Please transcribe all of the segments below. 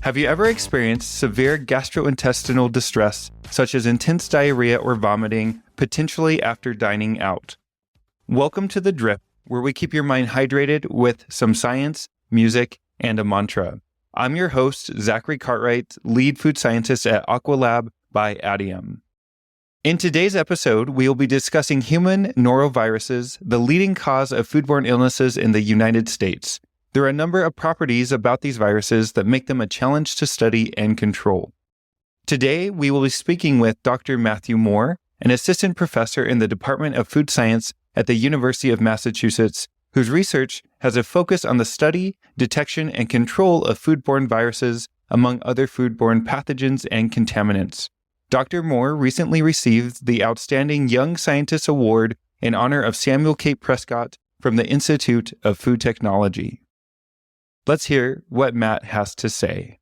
Have you ever experienced severe gastrointestinal distress, such as intense diarrhea or vomiting, potentially after dining out? Welcome to The Drip, where we keep your mind hydrated with some science, music, and a mantra. I'm your host, Zachary Cartwright, lead food scientist at AQUALAB by Adium. In today's episode, we will be discussing human noroviruses, the leading cause of foodborne illnesses in the United States. There are a number of properties about these viruses that make them a challenge to study and control. Today, we will be speaking with Dr. Matthew Moore, an assistant professor in the Department of Food Science at the University of Massachusetts, whose research has a focus on the study, detection, and control of foodborne viruses, among other foodborne pathogens and contaminants. Dr. Moore recently received the Outstanding Young Scientist Award in honor of Samuel K. Prescott from the Institute of Food Technology. Let's hear what Matt has to say.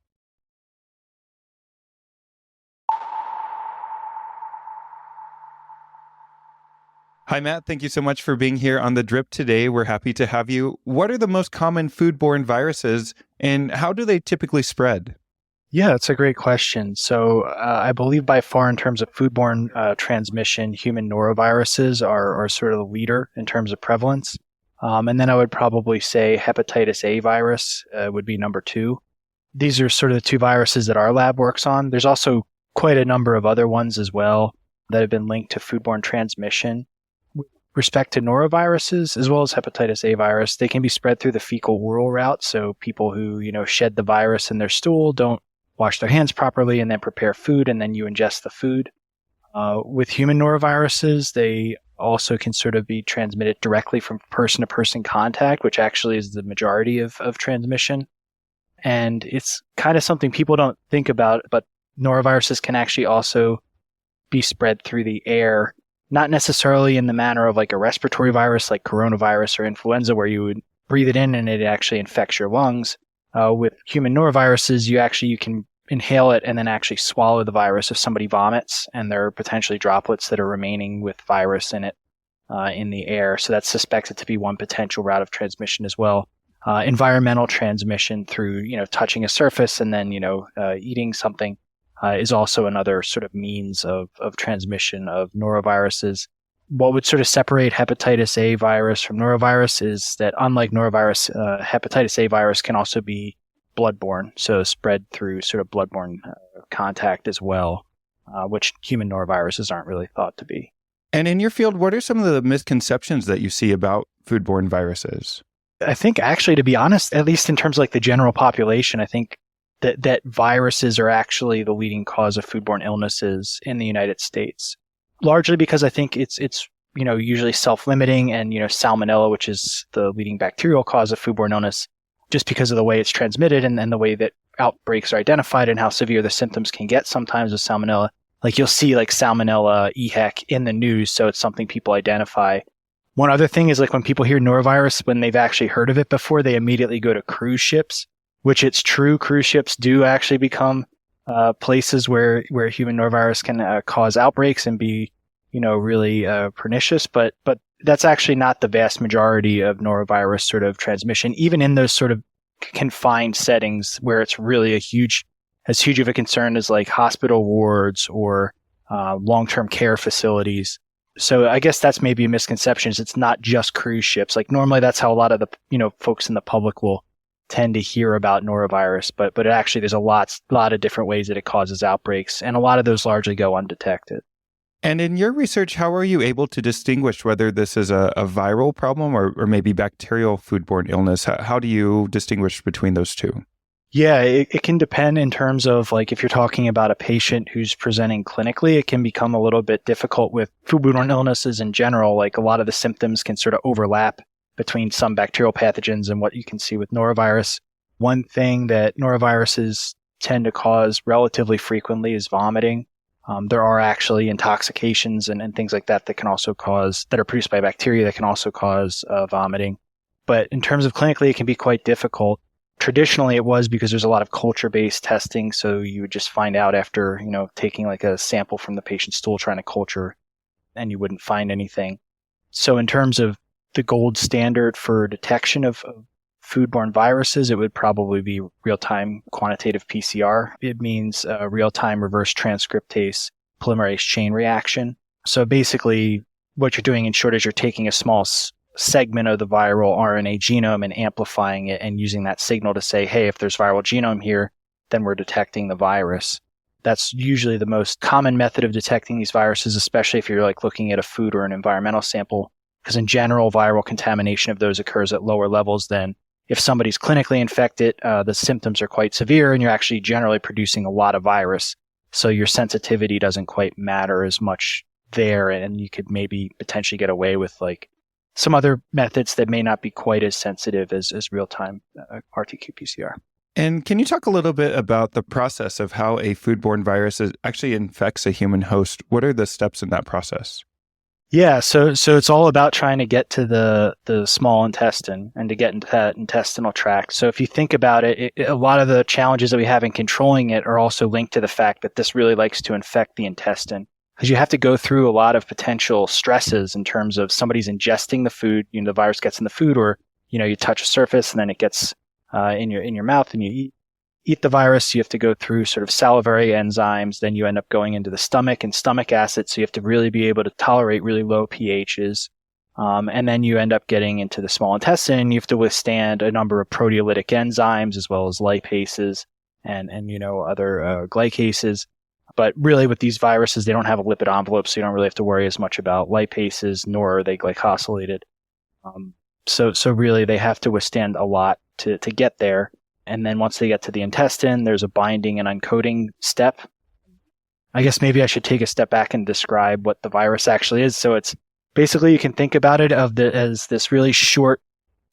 Hi, Matt. Thank you so much for being here on The Drip today. We're happy to have you. What are the most common foodborne viruses, and how do they typically spread? Yeah, that's a great question. So I believe by far in terms of foodborne transmission, human noroviruses are sort of the leader in terms of prevalence. And then I would probably say hepatitis A virus would be number two. These are sort of the two viruses that our lab works on. There's also quite a number of other ones as well that have been linked to foodborne transmission. With respect to noroviruses, as well as hepatitis A virus, they can be spread through the fecal-oral route. So people who, shed the virus in their stool don't wash their hands properly and then prepare food, and then you ingest the food. With human noroviruses, they also can sort of be transmitted directly from person-to-person contact, which actually is the majority of transmission. And it's kind of something people don't think about, but noroviruses can actually also be spread through the air, not necessarily in the manner of like a respiratory virus like coronavirus or influenza, where you would breathe it in and it actually infects your lungs. With human noroviruses, you can inhale it and then actually swallow the virus if somebody vomits, and there are potentially droplets that are remaining with virus in it in the air. So that's suspected to be one potential route of transmission as well. Environmental transmission through, touching a surface and then, eating something is also another sort of means of transmission of noroviruses. What would sort of separate hepatitis A virus from norovirus is that unlike norovirus, hepatitis A virus can also be bloodborne, so spread through sort of bloodborne contact as well, which human noroviruses aren't really thought to be. And in your field, what are some of the misconceptions that you see about foodborne viruses? I think actually, to be honest, at least in terms of like the general population, I think that viruses are actually the leading cause of foodborne illnesses in the United States. Largely because I think it's usually self-limiting, and salmonella, which is the leading bacterial cause of foodborne illness, just because of the way it's transmitted and the way that outbreaks are identified and how severe the symptoms can get sometimes with salmonella. Like you'll see like salmonella EHEC in the news, so it's something people identify. One other thing is like when people hear norovirus, when they've actually heard of it before, they immediately go to cruise ships, which it's true. Cruise ships do actually become places where human norovirus can cause outbreaks and be, really pernicious. But that's actually not the vast majority of norovirus sort of transmission, even in those sort of confined settings where it's really as huge of a concern as like hospital wards or long-term care facilities. So I guess that's maybe a misconception. It's not just cruise ships. Like normally that's how a lot of the folks in the public will tend to hear about norovirus, but actually there's a lot of different ways that it causes outbreaks, and a lot of those largely go undetected. And in your research, how are you able to distinguish whether this is a viral problem or maybe bacterial foodborne illness? How do you distinguish between those two? Yeah, it can depend in terms of like if you're talking about a patient who's presenting clinically, it can become a little bit difficult with foodborne illnesses in general. Like a lot of the symptoms can sort of overlap between some bacterial pathogens and what you can see with norovirus. One thing that noroviruses tend to cause relatively frequently is vomiting. There are actually intoxications and things like that that are produced by bacteria that can also cause vomiting. But in terms of clinically, it can be quite difficult. Traditionally, it was because there's a lot of culture-based testing, so you would just find out after, taking like a sample from the patient's stool, trying to culture, and you wouldn't find anything. So in terms of the gold standard for detection of foodborne viruses, it would probably be real-time quantitative PCR. It means real-time reverse transcriptase polymerase chain reaction. So basically, what you're doing in short is you're taking a small segment of the viral RNA genome and amplifying it and using that signal to say, hey, if there's viral genome here, then we're detecting the virus. That's usually the most common method of detecting these viruses, especially if you're like looking at a food or an environmental sample, because in general, viral contamination of those occurs at lower levels than if somebody's clinically infected. The symptoms are quite severe and you're actually generally producing a lot of virus. So your sensitivity doesn't quite matter as much there, and you could maybe potentially get away with like some other methods that may not be quite as sensitive as real-time RT-qPCR. And can you talk a little bit about the process of how a foodborne virus actually infects a human host? What are the steps in that process? Yeah, so it's all about trying to get to the small intestine and to get into that intestinal tract. So if you think about it, a lot of the challenges that we have in controlling it are also linked to the fact that this really likes to infect the intestine, because you have to go through a lot of potential stresses in terms of somebody's ingesting the food, the virus gets in the food, or you touch a surface and then it gets in your mouth and you eat the virus. You have to go through sort of salivary enzymes. Then you end up going into the stomach and stomach acid. So you have to really be able to tolerate really low pHs. And then you end up getting into the small intestine. You have to withstand a number of proteolytic enzymes as well as lipases and other glycases. But really with these viruses, they don't have a lipid envelope, so you don't really have to worry as much about lipases, nor are they glycosylated. So really they have to withstand a lot to get there. And then once they get to the intestine, there's a binding and uncoating step. I guess maybe I should take a step back and describe what the virus actually is. So it's basically, you can think about it as this really short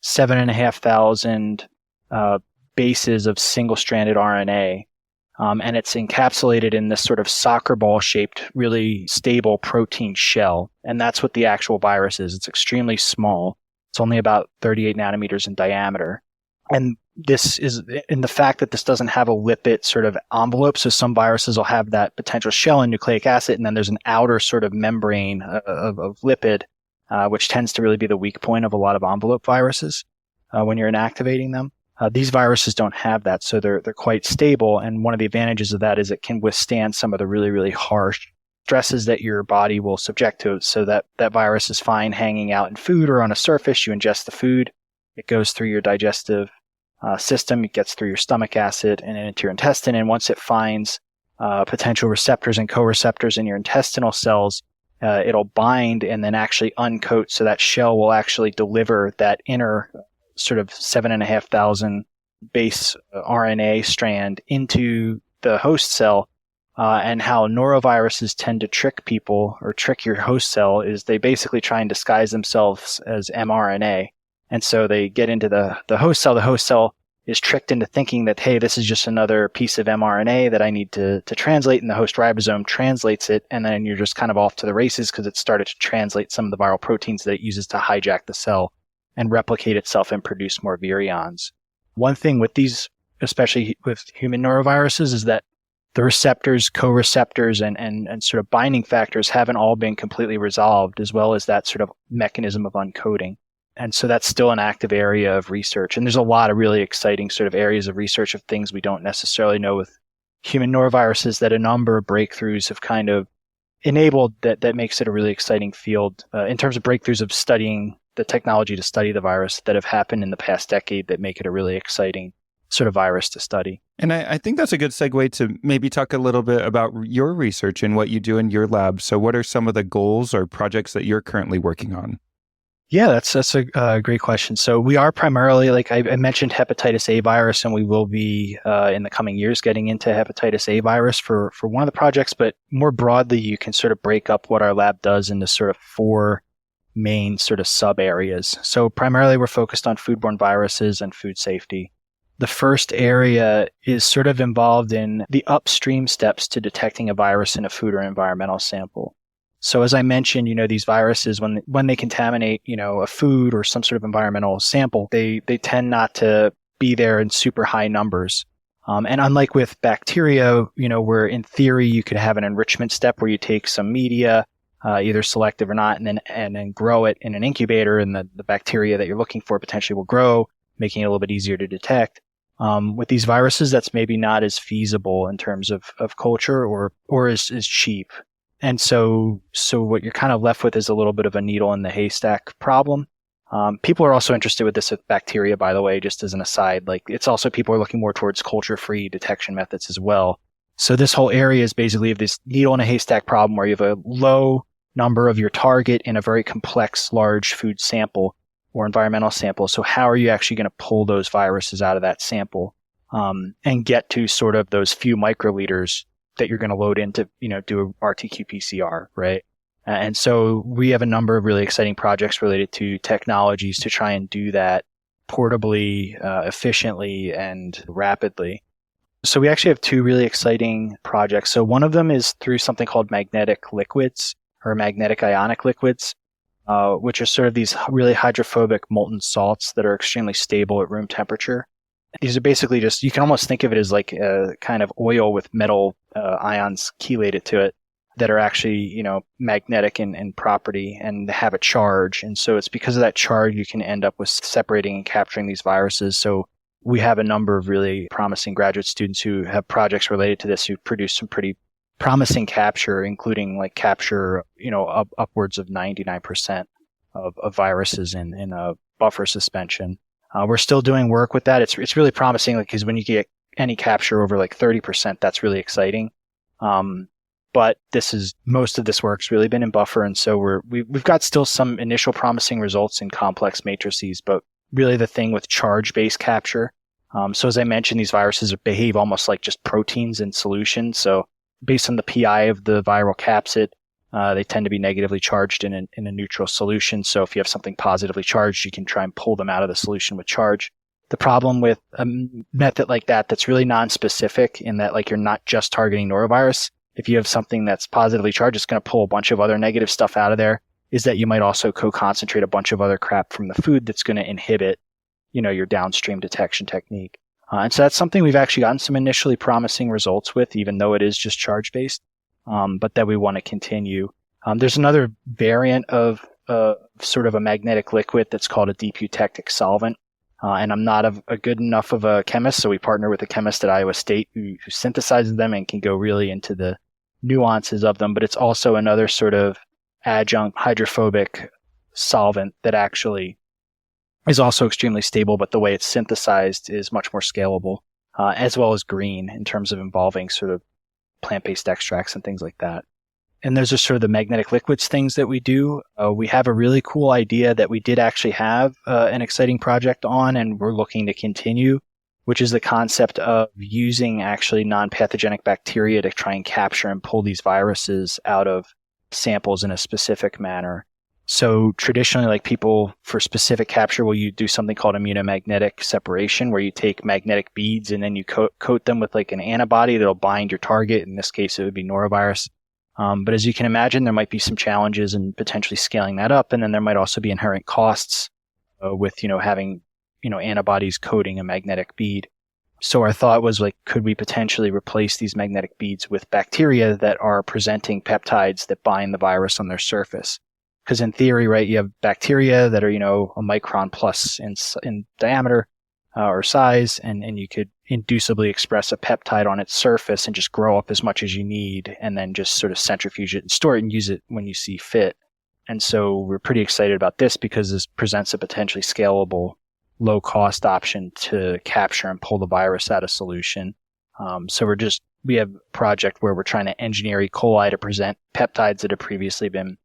7,500 bases of single-stranded RNA. And it's encapsulated in this sort of soccer ball shaped, really stable protein shell. And that's what the actual virus is. It's extremely small. It's only about 38 nanometers in diameter. And this is in the fact that this doesn't have a lipid sort of envelope. So some viruses will have that potential shell and nucleic acid, and then there's an outer sort of membrane of lipid, which tends to really be the weak point of a lot of envelope viruses when you're inactivating them. These viruses don't have that, so they're quite stable. And one of the advantages of that is it can withstand some of the really, really harsh stresses that your body will subject to. So that virus is fine hanging out in food or on a surface. You ingest the food. It goes through your digestive system. It gets through your stomach acid and into your intestine. And once it finds potential receptors and co-receptors in your intestinal cells, it'll bind and then actually uncoat. So that shell will actually deliver that inner sort of 7,500 base RNA strand into the host cell. And how noroviruses tend to trick people or trick your host cell is they basically try and disguise themselves as mRNA. And so they get into the host cell. The host cell is tricked into thinking that, hey, this is just another piece of mRNA that I need to translate, and the host ribosome translates it, and then you're just kind of off to the races because it started to translate some of the viral proteins that it uses to hijack the cell and replicate itself and produce more virions. One thing with these, especially with human noroviruses, is that the receptors, co-receptors, and sort of binding factors haven't all been completely resolved, as well as that sort of mechanism of uncoating. And so that's still an active area of research. And there's a lot of really exciting sort of areas of research of things we don't necessarily know with human noroviruses that a number of breakthroughs have kind of enabled that makes it a really exciting field in terms of breakthroughs of studying the technology to study the virus that have happened in the past decade that make it a really exciting sort of virus to study. And I think that's a good segue to maybe talk a little bit about your research and what you do in your lab. So what are some of the goals or projects that you're currently working on? Yeah, that's a great question. So we are primarily, like I mentioned, hepatitis A virus, and we will be in the coming years getting into hepatitis A virus for one of the projects. But more broadly, you can sort of break up what our lab does into sort of 4 main sort of sub areas. So primarily, we're focused on foodborne viruses and food safety. The first area is sort of involved in the upstream steps to detecting a virus in a food or environmental sample. So as I mentioned, these viruses, when they contaminate, a food or some sort of environmental sample, they tend not to be there in super high numbers. And unlike with bacteria, where in theory you could have an enrichment step where you take some media, either selective or not, and then grow it in an incubator, and the bacteria that you're looking for potentially will grow. making it a little bit easier to detect. With these viruses, that's maybe not as feasible in terms of culture or is cheap. And so what you're kind of left with is a little bit of a needle in the haystack problem. People are also interested with this with bacteria, by the way, just as an aside. Like, it's also people are looking more towards culture-free detection methods as well. So this whole area is basically of this needle in a haystack problem where you have a low number of your target in a very complex, large food sample or environmental sample. So how are you actually going to pull those viruses out of that sample and get to sort of those few microliters that you're going to load into, do a RT-qPCR, right? And so we have a number of really exciting projects related to technologies to try and do that portably, efficiently, and rapidly. So we actually have two really exciting projects. So one of them is through something called magnetic liquids or magnetic ionic liquids, which are sort of these really hydrophobic molten salts that are extremely stable at room temperature. These are basically just, you can almost think of it as like a kind of oil with metal ions chelated to it that are actually, magnetic in property and have a charge. And so it's because of that charge you can end up with separating and capturing these viruses. So we have a number of really promising graduate students who have projects related to this who produce some pretty promising capture, including like capture, upwards of 99% of viruses in a buffer suspension. We're still doing work with that. It's really promising, because when you get any capture over like 30%, that's really exciting. But most of this work's really been in buffer, and so we've got still some initial promising results in complex matrices, but really the thing with charge-based capture. So as I mentioned, these viruses behave almost like just proteins in solution. So based on the PI of the viral capsid, they tend to be negatively charged in a neutral solution. So if you have something positively charged, you can try and pull them out of the solution with charge. The problem with a method like that that's really non-specific in that, like, you're not just targeting norovirus. If you have something that's positively charged, it's going to pull a bunch of other negative stuff out of there, is that you might also co-concentrate a bunch of other crap from the food that's going to inhibit, your downstream detection technique. And so that's something we've actually gotten some initially promising results with, even though it is just charge-based, but that we want to continue. There's another variant of sort of a magnetic liquid that's called a deep eutectic solvent. And I'm not a good enough of a chemist, so we partner with a chemist at Iowa State who synthesizes them and can go really into the nuances of them. But it's also another sort of adjunct hydrophobic solvent that actually is also extremely stable, but the way it's synthesized is much more scalable, as well as green in terms of involving sort of plant-based extracts and things like that. And those are sort of the magnetic liquids things that we do. We have a really cool idea that we did actually have an exciting project on, and we're looking to continue, which is the concept of using actually non-pathogenic bacteria to try and capture and pull these viruses out of samples in a specific manner. So traditionally, like, people for specific capture, you do something called immunomagnetic separation, where you take magnetic beads and then you coat them with like an antibody that'll bind your target. In this case, it would be norovirus. But as you can imagine, there might be some challenges in potentially scaling that up. And then there might also be inherent costs with, having, antibodies coating a magnetic bead. So our thought was, like, could we potentially replace these magnetic beads with bacteria that are presenting peptides that bind the virus on their surface? Because in theory, right, you have bacteria that are, a micron plus in diameter or size, and you could inducibly express a peptide on its surface and just grow up as much as you need, and then just sort of centrifuge it and store it and use it when you see fit. And so we're pretty excited about this because this presents a potentially scalable, low-cost option to capture and pull the virus out of solution. So we have a project where we're trying to engineer E. coli to present peptides that have previously been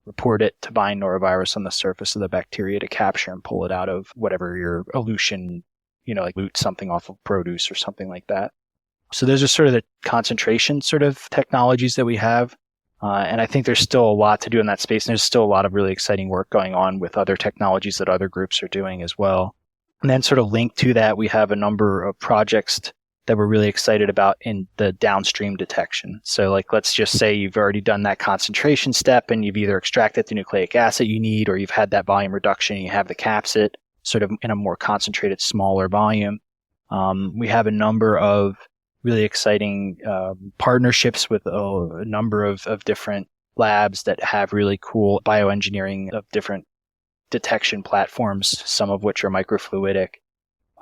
reported to bind norovirus on the surface of the bacteria to capture and pull it out of whatever your elution, like loot something off of produce or something like that. So those are sort of the concentration sort of technologies that we have. And I think there's still a lot to do in that space. And there's still a lot of really exciting work going on with other technologies that other groups are doing as well. And then sort of linked to that, we have a number of projects that we're really excited about in the downstream detection. So, like, let's just say you've already done that concentration step and you've either extracted the nucleic acid you need, or you've had that volume reduction and you have the capsid sort of in a more concentrated, smaller volume. We have a number of really exciting partnerships with a number of different labs that have really cool bioengineering of different detection platforms, some of which are microfluidic.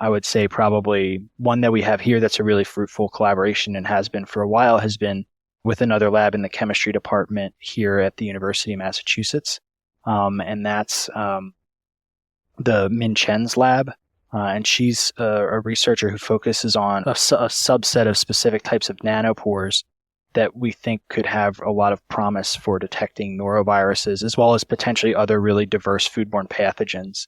I would say probably one that we have here that's a really fruitful collaboration and has been for a while has been with another lab in the chemistry department here at the University of Massachusetts. And that's the Min Chen's lab. And she's a researcher who focuses on a subset of specific types of nanopores that we think could have a lot of promise for detecting noroviruses, as well as potentially other really diverse foodborne pathogens.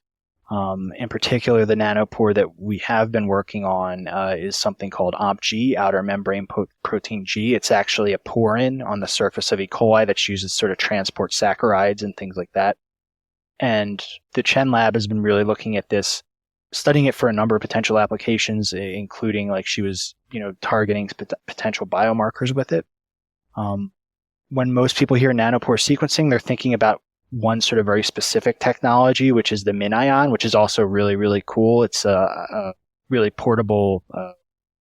In particular, the nanopore that we have been working on is something called OMP-G, outer membrane protein G. It's actually a porin on the surface of E. coli that's used to sort of transport saccharides and things like that. And the Chen lab has been really looking at this, studying it for a number of potential applications, including like she was, targeting potential biomarkers with it. When most people hear nanopore sequencing, they're thinking about one sort of very specific technology, which is the MinION, which is also really, really cool. It's a really portable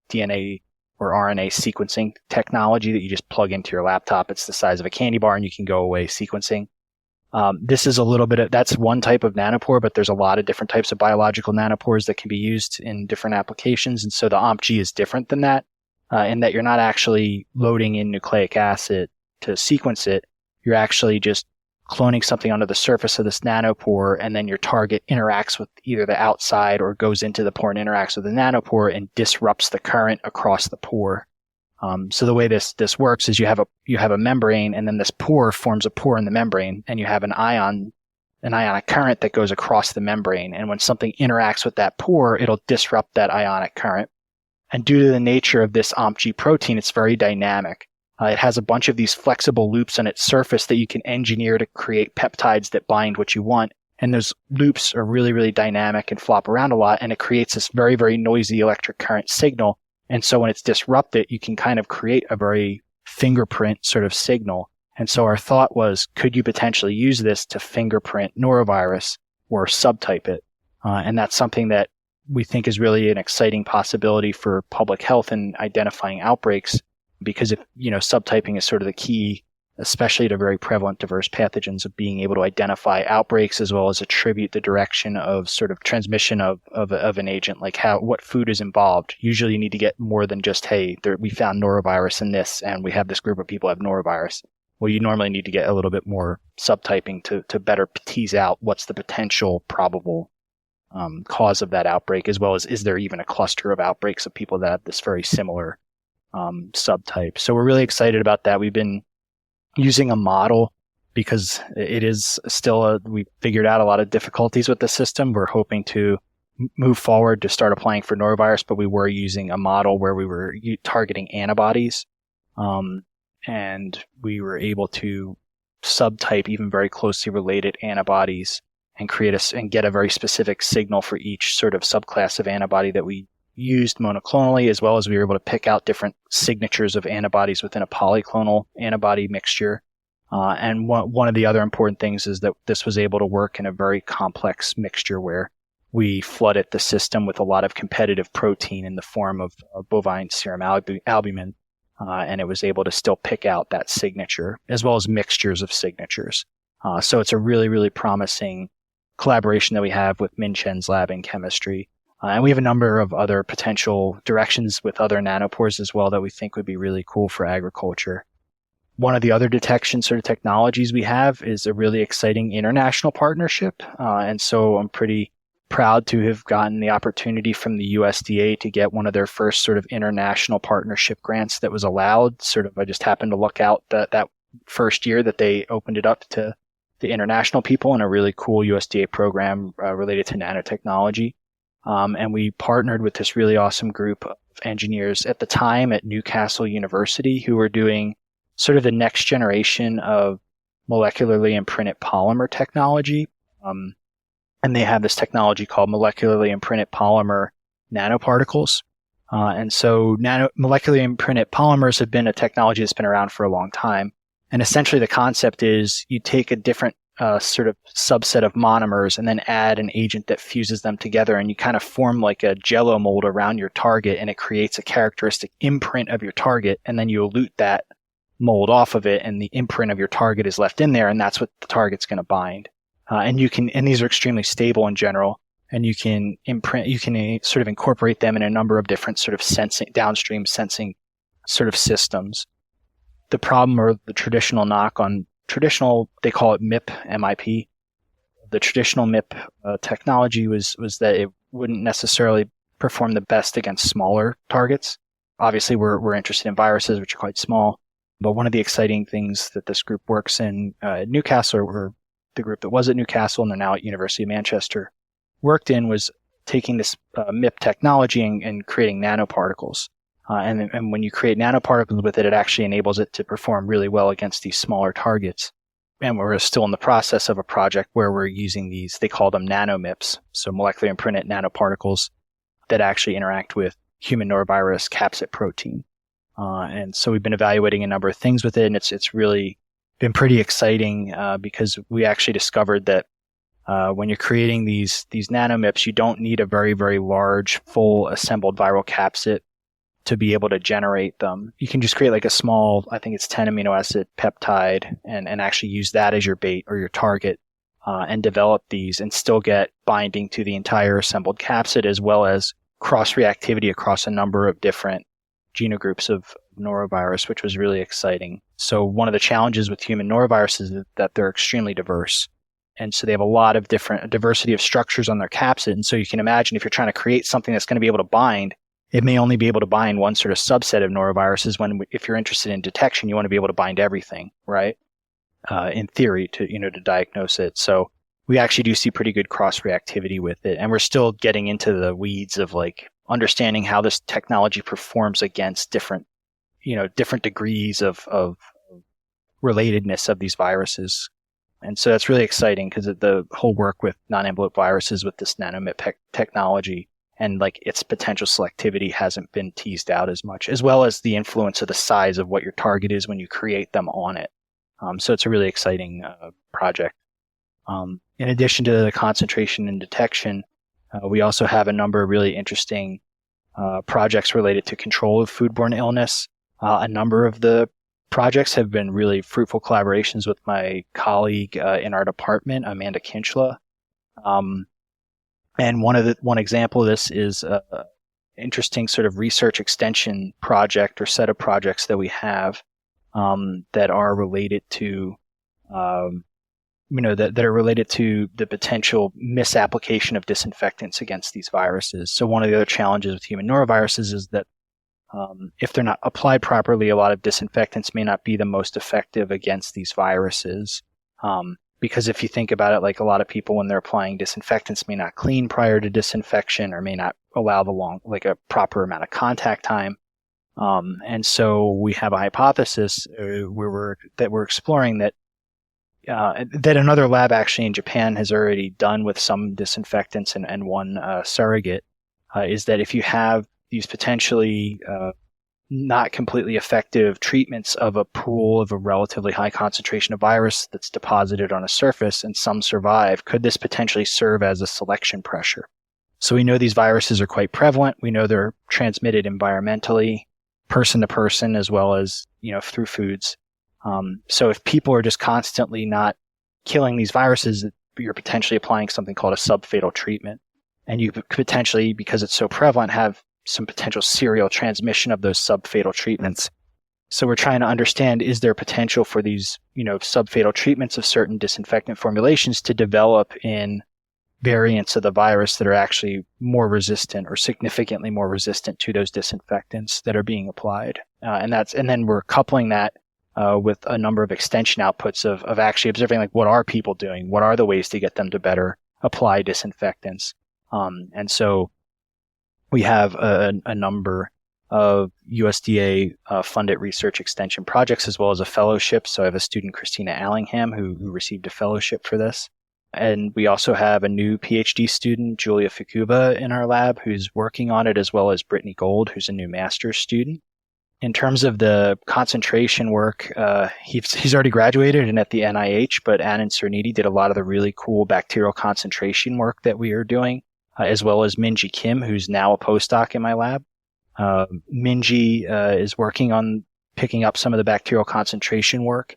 DNA or RNA sequencing technology that you just plug into your laptop. It's the size of a candy bar and you can go away sequencing. This is a little bit of, that's one type of nanopore, but there's a lot of different types of biological nanopores that can be used in different applications. And so the OMP-G is different than that, in that you're not actually loading in nucleic acid to sequence it. You're actually just cloning something onto the surface of this nanopore, and then your target interacts with either the outside or goes into the pore and interacts with the nanopore and disrupts the current across the pore. So the way this works is you have a membrane, and then this pore forms a pore in the membrane, and you have an ionic current that goes across the membrane. And when something interacts with that pore, it'll disrupt that ionic current. And due to the nature of this OMP-G protein, it's very dynamic. It has a bunch of these flexible loops on its surface that you can engineer to create peptides that bind what you want. And those loops are really, really dynamic and flop around a lot, and it creates this very, very noisy electric current signal. And so when it's disrupted, you can kind of create a very fingerprint sort of signal. And so our thought was, could you potentially use this to fingerprint norovirus or subtype it? And that's something that we think is really an exciting possibility for public health and identifying outbreaks, because if, subtyping is sort of the key, especially to very prevalent diverse pathogens, of being able to identify outbreaks as well as attribute the direction of sort of transmission of an agent, like what food is involved. Usually you need to get more than just, hey, we found norovirus in this and we have this group of people have norovirus. Well, you normally need to get a little bit more subtyping to better tease out what's the potential probable cause of that outbreak, as well as is there even a cluster of outbreaks of people that have this very similar subtype. So we're really excited about that. We've been using a model because it is still we figured out a lot of difficulties with the system. We're hoping to move forward to start applying for norovirus, but we were using a model where we were targeting antibodies, and we were able to subtype even very closely related antibodies and get a very specific signal for each sort of subclass of antibody that we used monoclonally, as well as we were able to pick out different signatures of antibodies within a polyclonal antibody mixture. And one of the other important things is that this was able to work in a very complex mixture where we flooded the system with a lot of competitive protein in the form of bovine serum albumin, and it was able to still pick out that signature, as well as mixtures of signatures. So it's a really, really promising collaboration that we have with Min Chen's lab in chemistry. And we have a number of other potential directions with other nanopores as well that we think would be really cool for agriculture. One of the other detection sort of technologies we have is a really exciting international partnership. And so I'm pretty proud to have gotten the opportunity from the USDA to get one of their first sort of international partnership grants that was allowed. I just happened to look out that first year that they opened it up to the international people in a really cool USDA program related to nanotechnology. And we partnered with this really awesome group of engineers at the time at Newcastle University who were doing sort of the next generation of molecularly imprinted polymer technology. And they have this technology called molecularly imprinted polymer nanoparticles. And so molecularly imprinted polymers have been a technology that's been around for a long time. And essentially the concept is you take a different sort of subset of monomers and then add an agent that fuses them together, and you kind of form like a jello mold around your target, and it creates a characteristic imprint of your target, and then you elute that mold off of it, and the imprint of your target is left in there, and that's what the target's going to bind. And these are extremely stable in general, and you can sort of incorporate them in a number of different sort of downstream sensing sort of systems. The problem, or the traditional knock on they call it MIP. The traditional MIP technology was that it wouldn't necessarily perform the best against smaller targets. Obviously, we're interested in viruses, which are quite small. But one of the exciting things that this group works in at Newcastle, or the group that was at Newcastle and they're now at University of Manchester, worked in, was taking this MIP technology and creating nanoparticles. And when you create nanoparticles with it, it actually enables it to perform really well against these smaller targets. And we're still in the process of a project where we're using these, they call them nanomips, so molecular imprinted nanoparticles that actually interact with human norovirus capsid protein. And so we've been evaluating a number of things with it, and it's really been pretty exciting because we actually discovered that when you're creating these nanomips, you don't need a very, very large, full assembled viral capsid to be able to generate them. You can just create like a small, I think it's 10 amino acid peptide, and actually use that as your bait or your target, and develop these and still get binding to the entire assembled capsid, as well as cross-reactivity across a number of different genogroups of norovirus, which was really exciting. So one of the challenges with human noroviruses is that they're extremely diverse. And so they have a lot of different diversity of structures on their capsid. And so you can imagine if you're trying to create something that's going to be able to bind, it may only be able to bind one sort of subset of noroviruses, when if you're interested in detection, you want to be able to bind everything, right? In theory, to diagnose it. So we actually do see pretty good cross-reactivity with it. And we're still getting into the weeds of like understanding how this technology performs against different degrees of relatedness of these viruses. And so that's really exciting because the whole work with non-envelope viruses with this nanomip technology and like its potential selectivity hasn't been teased out as much, as well as the influence of the size of what your target is when you create them on it. So it's a really exciting project. In addition to the concentration and detection, we also have a number of really interesting projects related to control of foodborne illness. A number of the projects have been really fruitful collaborations with my colleague in our department, Amanda Kinchla. And one example of this is an interesting sort of research extension project or set of projects that we have that are related to that are related to the potential misapplication of disinfectants against these viruses. So one of the other challenges with human noroviruses is that if they're not applied properly, a lot of disinfectants may not be the most effective against these viruses. Because if you think about it, like a lot of people when they're applying disinfectants may not clean prior to disinfection or may not allow a proper amount of contact time. And so we have a hypothesis that we're exploring that another lab actually in Japan has already done with some disinfectants and one surrogate, is that if you have these potentially not completely effective treatments of a pool of a relatively high concentration of virus that's deposited on a surface and some survive, could this potentially serve as a selection pressure? So we know these viruses are quite prevalent. We know they're transmitted environmentally, person to person, as well as through foods. So if people are just constantly not killing these viruses, you're potentially applying something called a subfatal treatment. And you could potentially, because it's so prevalent, have some potential serial transmission of those subfatal treatments. So we're trying to understand, is there potential for these, subfatal treatments of certain disinfectant formulations to develop in variants of the virus that are actually more resistant or significantly more resistant to those disinfectants that are being applied. And then we're coupling that with a number of extension outputs of actually observing, like, what are people doing? What are the ways to get them to better apply disinfectants? And so we have a number of USDA funded research extension projects, as well as a fellowship. So I have a student, Christina Allingham, who received a fellowship for this. And we also have a new PhD student, Julia Fukuba, in our lab, who's working on it, as well as Brittany Gold, who's a new master's student. In terms of the concentration work, he's already graduated and at the NIH, but Anand Cerniti did a lot of the really cool bacterial concentration work that we are doing, as well as Minji Kim, who's now a postdoc in my lab. Minji is working on picking up some of the bacterial concentration work.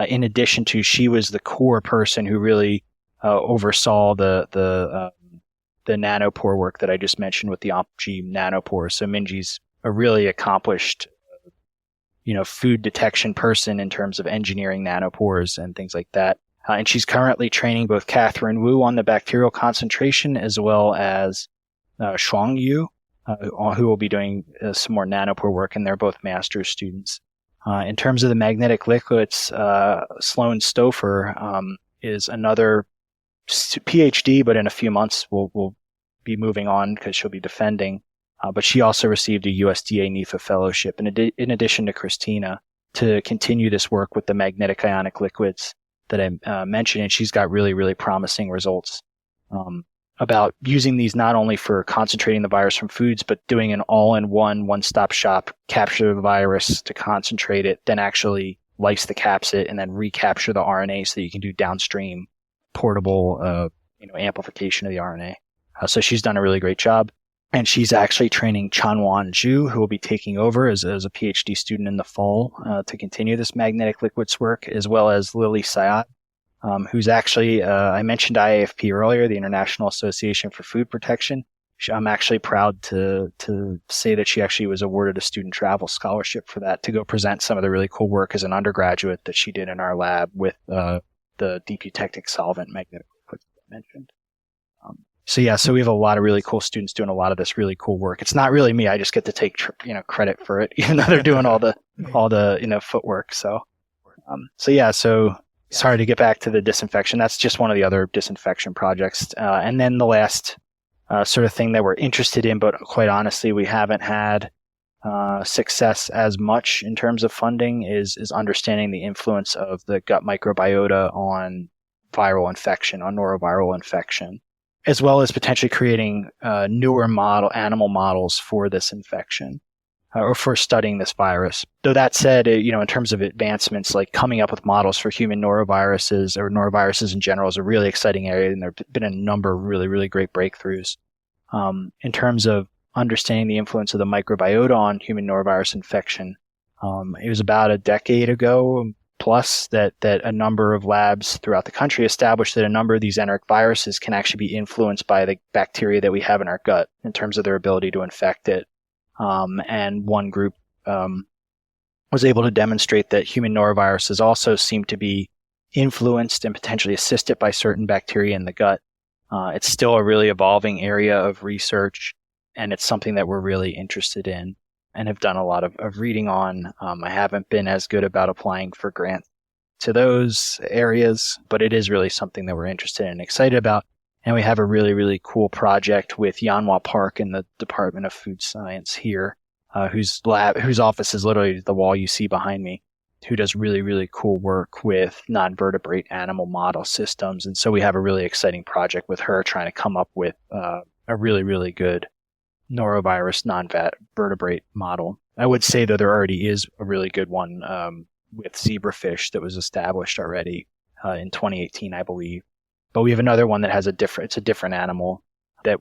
In addition to, she was the core person who really oversaw the the nanopore work that I just mentioned with the OmpG nanopore. So Minji's a really accomplished, food detection person in terms of engineering nanopores and things like that. And she's currently training both Catherine Wu on the bacterial concentration as well as Shuang Yu, who will be doing some more nanopore work, and they're both master's students. In terms of the magnetic liquids, Sloane Stouffer is another PhD, but in a few months we'll be moving on because she'll be defending. But she also received a USDA NIFA fellowship in addition to Christina to continue this work with the magnetic ionic liquids that I mentioned. And she's got really, really promising results about using these not only for concentrating the virus from foods, but doing an all-in-one, one-stop shop, capture the virus to concentrate it, then actually lyse the capsid and then recapture the RNA so that you can do downstream portable amplification of the RNA. So she's done a really great job. And she's actually training Chanwan Zhu, who will be taking over as a PhD student in the fall to continue this magnetic liquids work, as well as Lily Sayat, who's actually, I mentioned IAFP earlier, the International Association for Food Protection. I'm actually proud to say that she actually was awarded a student travel scholarship for that to go present some of the really cool work as an undergraduate that she did in our lab with the deep eutectic solvent magnetic liquids I mentioned. So we have a lot of really cool students doing a lot of this really cool work. It's not really me. I just get to take credit for it, even though they're doing all the footwork. So sorry to get back to the disinfection. That's just one of the other disinfection projects. And then the last sort of thing that we're interested in, but quite honestly, we haven't had success as much in terms of funding is understanding the influence of the gut microbiota on viral infection, on noroviral infection, as well as potentially creating newer animal models for this infection or for studying this virus. Though that said, in terms of advancements, like coming up with models for human noroviruses or noroviruses in general is a really exciting area, and there have been a number of really, really great breakthroughs. In terms of understanding the influence of the microbiota on human norovirus infection, it was about a decade ago plus that a number of labs throughout the country established that a number of these enteric viruses can actually be influenced by the bacteria that we have in our gut in terms of their ability to infect it. And one group was able to demonstrate that human noroviruses also seem to be influenced and potentially assisted by certain bacteria in the gut. It's still a really evolving area of research, and it's something that we're really interested in and have done a lot of reading on. I haven't been as good about applying for grants to those areas, but it is really something that we're interested in and excited about. And we have a really, really cool project with Yanhua Park in the Department of Food Science here, whose office is literally the wall you see behind me, who does really, really cool work with non-vertebrate animal model systems. And so we have a really exciting project with her trying to come up with a really, really good norovirus non-vertebrate model. I would say that there already is a really good one with zebrafish that was established already in 2018, I believe. But we have another one that has a different animal that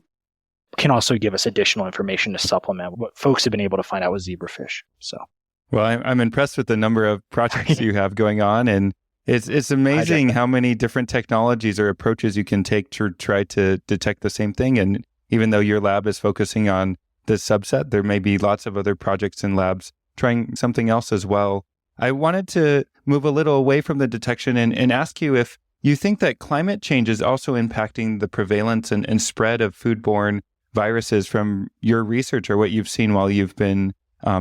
can also give us additional information to supplement what folks have been able to find out with zebrafish. So, well, I'm impressed with the number of projects you have going on, and it's amazing how many different technologies or approaches you can take to try to detect the same thing. And even though your lab is focusing on this subset, there may be lots of other projects and labs trying something else as well. I wanted to move a little away from the detection and ask you if you think that climate change is also impacting the prevalence and spread of foodborne viruses from your research or what you've seen while you've been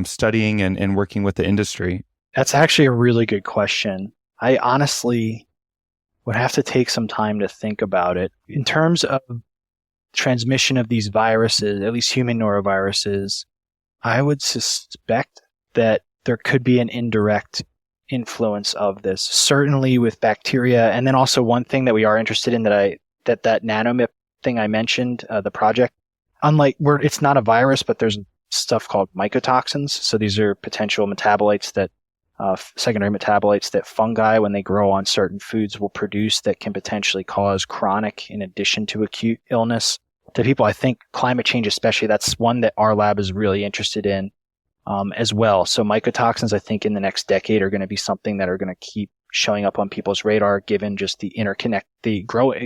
studying and working with the industry. That's actually a really good question. I honestly would have to take some time to think about it. In terms of transmission of these viruses, at least human noroviruses, I would suspect that there could be an indirect influence of this, certainly with bacteria. And then also one thing that we are interested in that nanomip thing I mentioned, the project, unlike it's not a virus, but there's stuff called mycotoxins. So these are potential metabolites that secondary metabolites that fungi, when they grow on certain foods, will produce that can potentially cause chronic in addition to acute illness to people. I think climate change especially, that's one that our lab is really interested in as well. So mycotoxins, I think in the next decade are going to be something that are going to keep showing up on people's radar given just the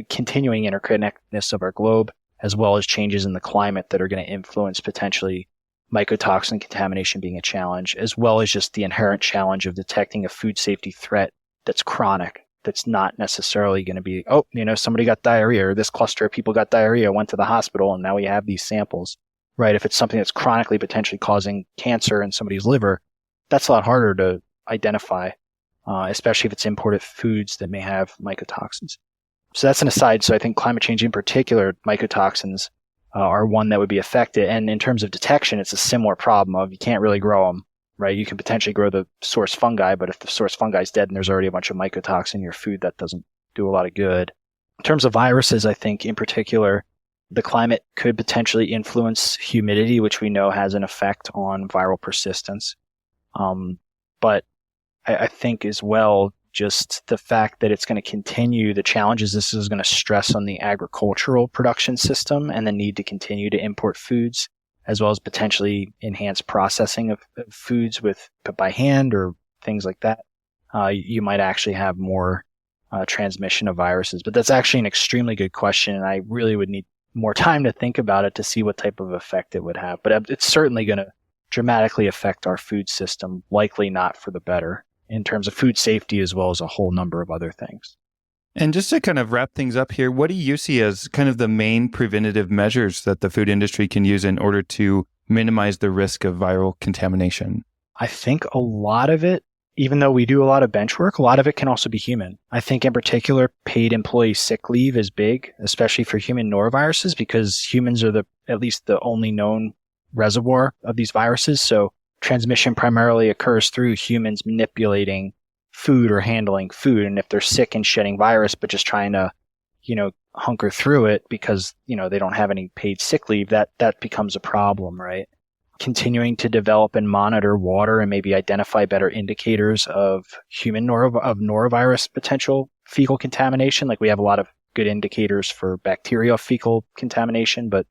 continuing interconnectedness of our globe, as well as changes in the climate that are going to influence potentially mycotoxin contamination being a challenge, as well as just the inherent challenge of detecting a food safety threat that's chronic, that's not necessarily going to be, somebody got diarrhea, or this cluster of people got diarrhea, went to the hospital, and now we have these samples, right? If it's something that's chronically potentially causing cancer in somebody's liver, that's a lot harder to identify, especially if it's imported foods that may have mycotoxins. So that's an aside. So I think climate change in particular, mycotoxins are one that would be affected. And in terms of detection, it's a similar problem of you can't really grow them, right? You can potentially grow the source fungi, but if the source fungi is dead and there's already a bunch of mycotoxin in your food, that doesn't do a lot of good. In terms of viruses, I think in particular, the climate could potentially influence humidity, which we know has an effect on viral persistence. But I think as well, just the fact that it's going to continue, the challenges this is going to stress on the agricultural production system and the need to continue to import foods, as well as potentially enhance processing of foods by hand or things like that. You might actually have more transmission of viruses. But that's actually an extremely good question, and I really would need more time to think about it to see what type of effect it would have. But it's certainly going to dramatically affect our food system, likely not for the better, in terms of food safety as well as a whole number of other things. And just to kind of wrap things up here, what do you see as kind of the main preventative measures that the food industry can use in order to minimize the risk of viral contamination? I think a lot of it, even though we do a lot of bench work, a lot of it can also be human. I think in particular, paid employee sick leave is big, especially for human noroviruses, because humans are at least the only known reservoir of these viruses. So transmission primarily occurs through humans manipulating food or handling food. And if they're sick and shedding virus, but just trying to, hunker through it because, they don't have any paid sick leave, that becomes a problem, right? Continuing to develop and monitor water and maybe identify better indicators of norovirus potential fecal contamination. Like we have a lot of good indicators for bacterial fecal contamination, but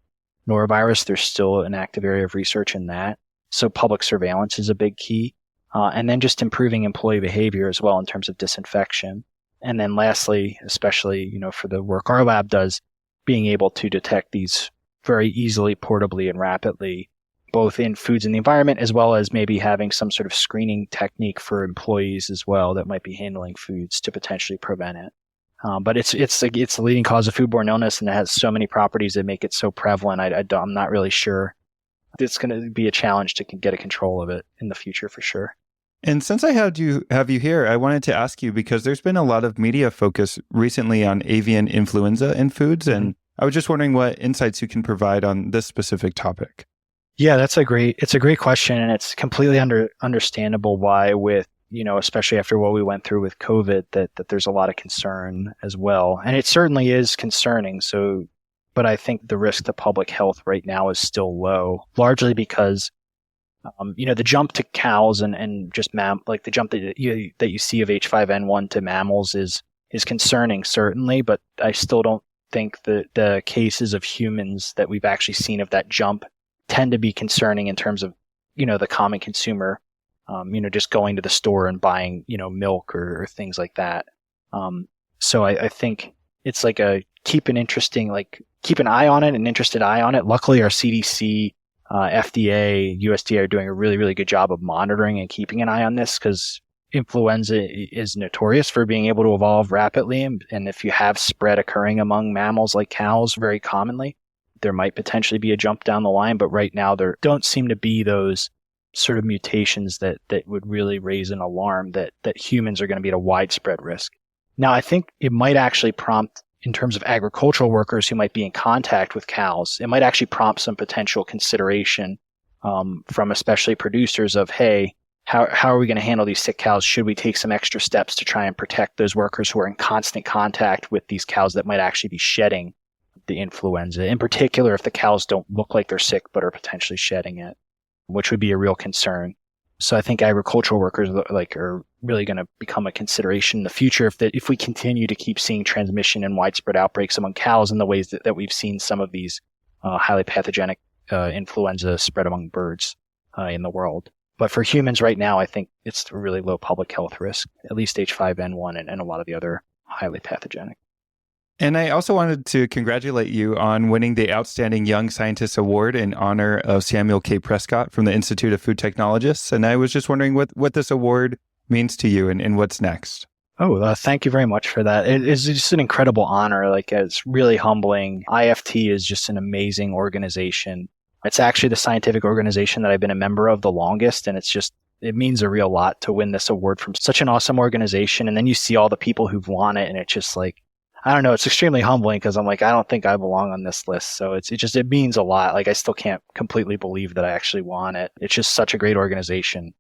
norovirus, there's still an active area of research in that. So public surveillance is a big key. And then just improving employee behavior as well in terms of disinfection. And then lastly, especially, for the work our lab does, being able to detect these very easily, portably, and rapidly, both in foods in the environment, as well as maybe having some sort of screening technique for employees as well that might be handling foods to potentially prevent it. But it's a leading cause of foodborne illness, and it has so many properties that make it so prevalent. I'm not really sure. It's going to be a challenge to get a control of it in the future for sure. And since I have you here, I wanted to ask you, because there's been a lot of media focus recently on avian influenza in foods, and I was just wondering what insights you can provide on this specific topic. Yeah, it's a great question, and it's completely understandable why, with especially after what we went through with COVID, that there's a lot of concern as well, and it certainly is concerning. So, but I think the risk to public health right now is still low, largely because the jump to cows and just like the jump that you see of H5N1 to mammals is concerning, certainly, but I still don't think that the cases of humans that we've actually seen of that jump tend to be concerning in terms of, the common consumer, just going to the store and buying, milk or things like that. So I think it's like keep an eye on it, an interested eye on it. Luckily, our CDC, FDA, USDA are doing a really, really good job of monitoring and keeping an eye on this, because influenza is notorious for being able to evolve rapidly. And if you have spread occurring among mammals like cows very commonly, there might potentially be a jump down the line. But right now, there don't seem to be those sort of mutations that would really raise an alarm that humans are going to be at a widespread risk. Now, I think it might actually prompt, in terms of agricultural workers who might be in contact with cows, it might actually prompt some potential consideration from especially producers of, hey, how are we going to handle these sick cows? Should we take some extra steps to try and protect those workers who are in constant contact with these cows that might actually be shedding the influenza? In particular, if the cows don't look like they're sick but are potentially shedding it, which would be a real concern. So I think agricultural workers are really going to become a consideration in the future if we continue to keep seeing transmission and widespread outbreaks among cows in the ways that we've seen some of these highly pathogenic influenza spread among birds in the world. But for humans right now, I think it's a really low public health risk, at least H5N1 and a lot of the other highly pathogenic. And I also wanted to congratulate you on winning the Outstanding Young Scientist Award in honor of Samuel K. Prescott from the Institute of Food Technologists. And I was just wondering what this award means to you and what's next. Oh, thank you very much for that. It's just an incredible honor. Like, it's really humbling. IFT is just an amazing organization. It's actually the scientific organization that I've been a member of the longest. And it means a real lot to win this award from such an awesome organization. And then you see all the people who've won it, and it's just like, I don't know, it's extremely humbling because I'm like, I don't think I belong on this list. So it means a lot. Like, I still can't completely believe that I actually won it. It's just such a great organization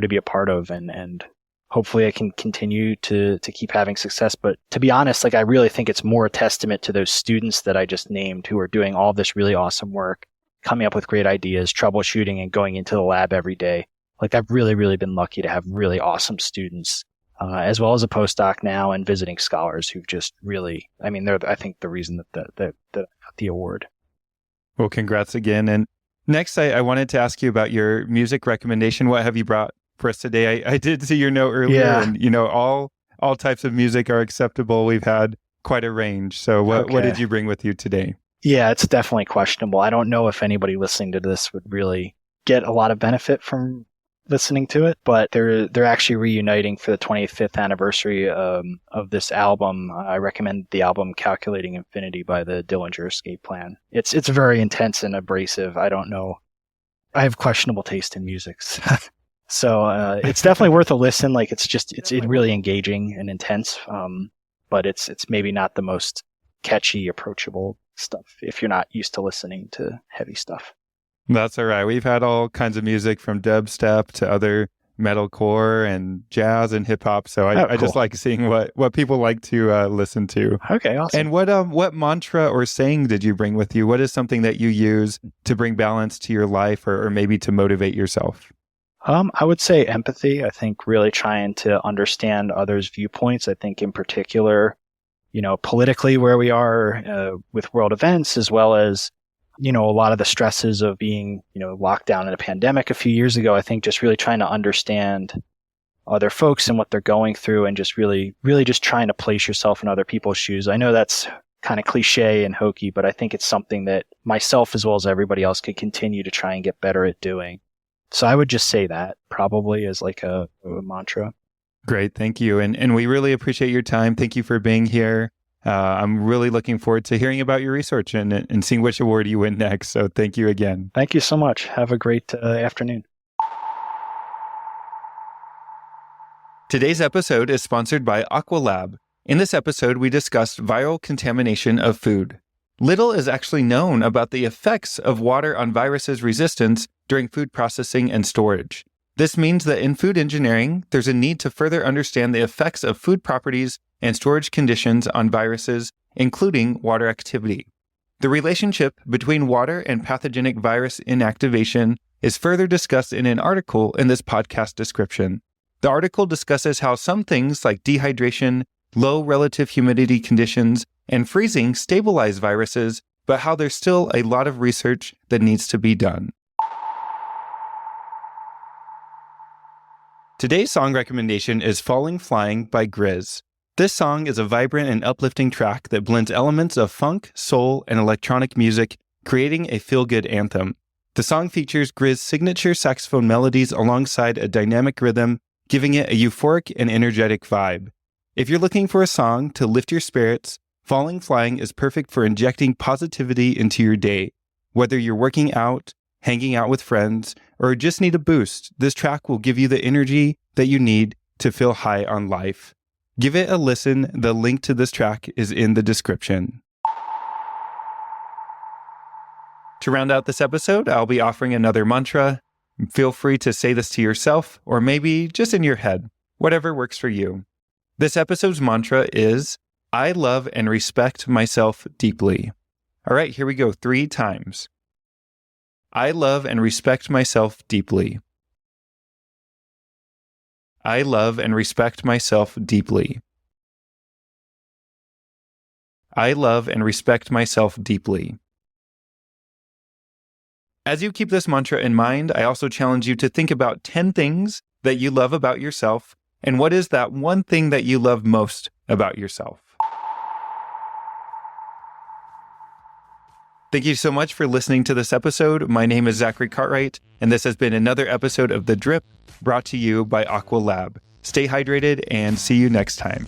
to be a part of, and hopefully I can continue to keep having success. But to be honest, like, I really think it's more a testament to those students that I just named who are doing all this really awesome work, coming up with great ideas, troubleshooting, and going into the lab every day. Like, I've really, really been lucky to have really awesome students, as well as a postdoc now and visiting scholars who've just really, I mean, they're, I think, the reason that I got the award. Well, congrats again. And next, I wanted to ask you about your music recommendation. What have you brought for us today? I did see your note earlier, and all types of music are acceptable. We've had quite a range. So what did you bring with you today? Yeah, it's definitely questionable. I don't know if anybody listening to this would really get a lot of benefit from listening to it, but they're actually reuniting for the 25th anniversary of this album. I recommend the album Calculating Infinity by the Dillinger Escape Plan. It's very intense and abrasive. I don't know. I have questionable taste in music. So it's definitely worth a listen. Like, it's really engaging and intense. But it's maybe not the most catchy, approachable stuff if you're not used to listening to heavy stuff. That's all right. We've had all kinds of music from dubstep to other metalcore and jazz and hip hop. So I just like seeing what people like to listen to. Okay, awesome. And what mantra or saying did you bring with you? What is something that you use to bring balance to your life or maybe to motivate yourself? I would say empathy. I think really trying to understand others' viewpoints. I think in particular, politically where we are with world events, as well as a lot of the stresses of being, locked down in a pandemic a few years ago. I think just really trying to understand other folks and what they're going through, and just really, really just trying to place yourself in other people's shoes. I know that's kind of cliche and hokey, but I think it's something that myself as well as everybody else could continue to try and get better at doing. So I would just say that probably as like a mantra. Great. Thank you. And we really appreciate your time. Thank you for being here. I'm really looking forward to hearing about your research and seeing which award you win next. So thank you again. Thank you so much. Have a great afternoon. Today's episode is sponsored by AQUALAB. In this episode, we discussed viral contamination of food. Little is actually known about the effects of water on viruses' resistance during food processing and storage. This means that in food engineering, there's a need to further understand the effects of food properties and storage conditions on viruses, including water activity. The relationship between water and pathogenic virus inactivation is further discussed in an article in this podcast description. The article discusses how some things like dehydration, low relative humidity conditions, and freezing stabilize viruses, but how there's still a lot of research that needs to be done. Today's song recommendation is Falling Flying by Grizz. This song is a vibrant and uplifting track that blends elements of funk, soul, and electronic music, creating a feel-good anthem. The song features Grizz's signature saxophone melodies alongside a dynamic rhythm, giving it a euphoric and energetic vibe. If you're looking for a song to lift your spirits, Falling Flying is perfect for injecting positivity into your day. Whether you're working out, hanging out with friends, or just need a boost, this track will give you the energy that you need to feel high on life. Give it a listen. The link to this track is in the description. To round out this episode, I'll be offering another mantra. Feel free to say this to yourself, or maybe just in your head, whatever works for you. This episode's mantra is, I love and respect myself deeply. All right, here we go 3 times. I love and respect myself deeply. I love and respect myself deeply. I love and respect myself deeply. As you keep this mantra in mind, I also challenge you to think about 10 things that you love about yourself, and what is that one thing that you love most about yourself? Thank you so much for listening to this episode. My name is Zachary Cartwright, and this has been another episode of The Drip, brought to you by AQUALAB. Stay hydrated and see you next time.